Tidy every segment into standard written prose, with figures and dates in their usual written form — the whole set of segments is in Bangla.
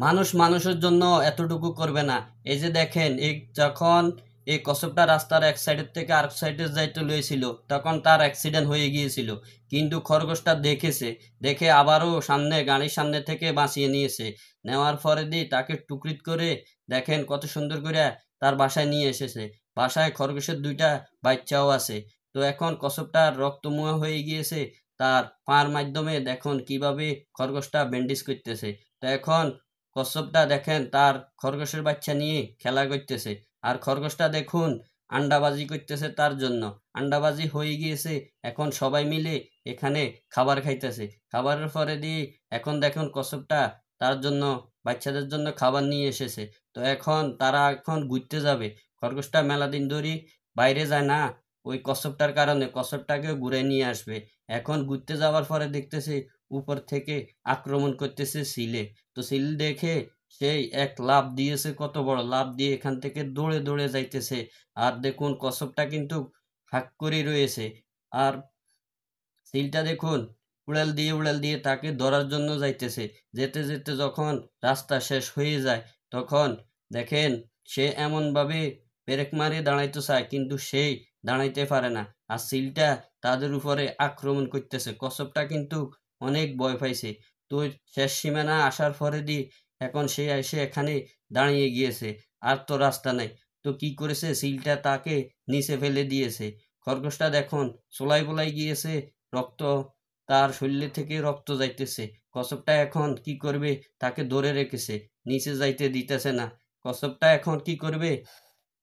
মানুষ মানুষের জন্য এতটুকু করবে না। এই যে দেখেন, এই যখন এই কচ্ছপটা রাস্তার এক সাইডের থেকে আরেক সাইডে যাইতে লইছিল, তখন তার অ্যাক্সিডেন্ট হয়ে গিয়েছিল। কিন্তু খরগোশটা দেখেছে, দেখে আবারও সামনে গাড়ির সামনে থেকে বাঁচিয়ে নিয়েছে। নেওয়ার পরে দিয়ে তাকে টুকরিত করে দেখেন কত সুন্দর করে তার বাসায় নিয়ে এসেছে। বাসায় খরগোশের দুইটা বাচ্চাও আছে। তো এখন কচ্ছপটা রক্তমুয়া হয়ে গিয়েছে। তার পার মাধ্যমে দেখুন কিভাবে খরগোশটা ব্যান্ডেজ করতেছে। তো এখন কচ্ছপটা দেখেন তার খরগোশের বাচ্চা নিয়ে খেলা করতেছে। আর খরগোশটা দেখুন আন্ডাবাজি করতেছে তার জন্য। আন্ডাবাজি হয়ে গিয়েছে। এখন সবাই মিলে এখানে খাবার খাইতেছে। খাবারের পরে দিয়ে এখন দেখুন কচ্ছপটা তার জন্য, বাচ্চাদের জন্য খাবার নিয়ে এসেছে। তো এখন তারা এখন ঘুরতে যাবে। খরগোশটা মেলা দিন ধরে বাইরে যায় না, ওই কচ্ছপটার কারণে কচ্ছপটাকে ঘুরে নিয়ে আসবে। এখন ঘুরতে যাওয়ার পরে দেখতেছে উপর থেকে আক্রমণ করতেছে সিলে। তো সিল দেখে সেই এক লাফ দিয়েছে, কত বড় লাফ দিয়ে এখান থেকে দৌড়ে দৌড়ে যাইতেছে। আর দেখুন কচ্ছপটা কিন্তু হাঁক করে রয়েছে। আর সিলটা দেখুন উড়াল দিয়ে তাকে ধরার জন্য যাইতেছে। যেতে যেতে যখন রাস্তা শেষ হয়ে যায়, তখন দেখেন সে এমনভাবে পেরেক মারে দাঁড়াইতে চায়, কিন্তু সেই দাঁড়াইতে পারে না। আর সিলটা তাদের উপরে আক্রমণ করতেছে। কচ্ছপটা কিন্তু অনেক ভয় পাইছে। তো শেষ সীমানা আসার পরে দিয়ে এখন সে এসে এখানে দাঁড়িয়ে গিয়েছে। আর তো রাস্তা নাই। তো কি করেছে, সিলটা তাকে নিচে ফেলে দিয়েছে। খরগোশটা দেখুন চোলাই বোলাই গিয়েছে, রক্ত তার শরীরে থেকে রক্ত যাইতেছে। কচ্ছপটা এখন কি করবে, তাকে ধরে রেখেছে, নিচে যাইতে দিতেছে না। কচ্ছপটা এখন কি করবে,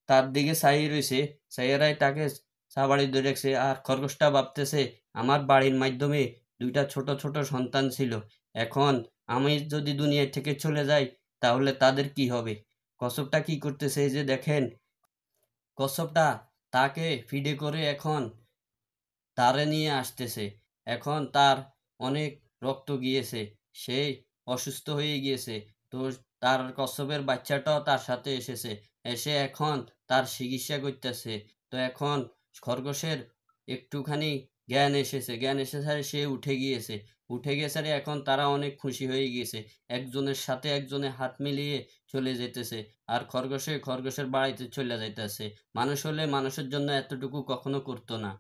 তার দিকে চাইয়ে রয়েছে। চাইয়েরাই তাকে চাবাড়ি ধরে রেখেছে। আর খরগোশটা ভাবতেছে, আমার বাড়ির মাধ্যমে দুইটা ছোট ছোট সন্তান ছিল, এখন আমি যদি দুনিয়া থেকে চলে যাই তাহলে তাদের কি হবে। কচ্ছপটা কি করতেছে, এই যে দেখেন কচ্ছপটা তাকে ফিডে করে এখন তারে নিয়ে আসতেছে। এখন তার অনেক রক্ত গিয়েছে, সে অসুস্থ হয়ে গিয়েছে। তো তার কচ্ছপের বাচ্চাটাও তার সাথে এসেছে, এসে এখন তার চিকিৎসা করতেছে। তো এখন খরগোশের একটুখানি জ্ঞান এসেছে, জ্ঞান এসেছে, সে উঠে গিয়েছে। উঠে গেছে রে, এখন তারা অনেক খুশি হয়ে গিয়েছে। একজনের সাথে একজনে হাত মিলিয়ে চলে যেতেছে। আর খরগোশের বাড়িতে চলে যাইতেছে। মানুষ হলে মানুষের জন্য এতটুকু কখনো করতো না।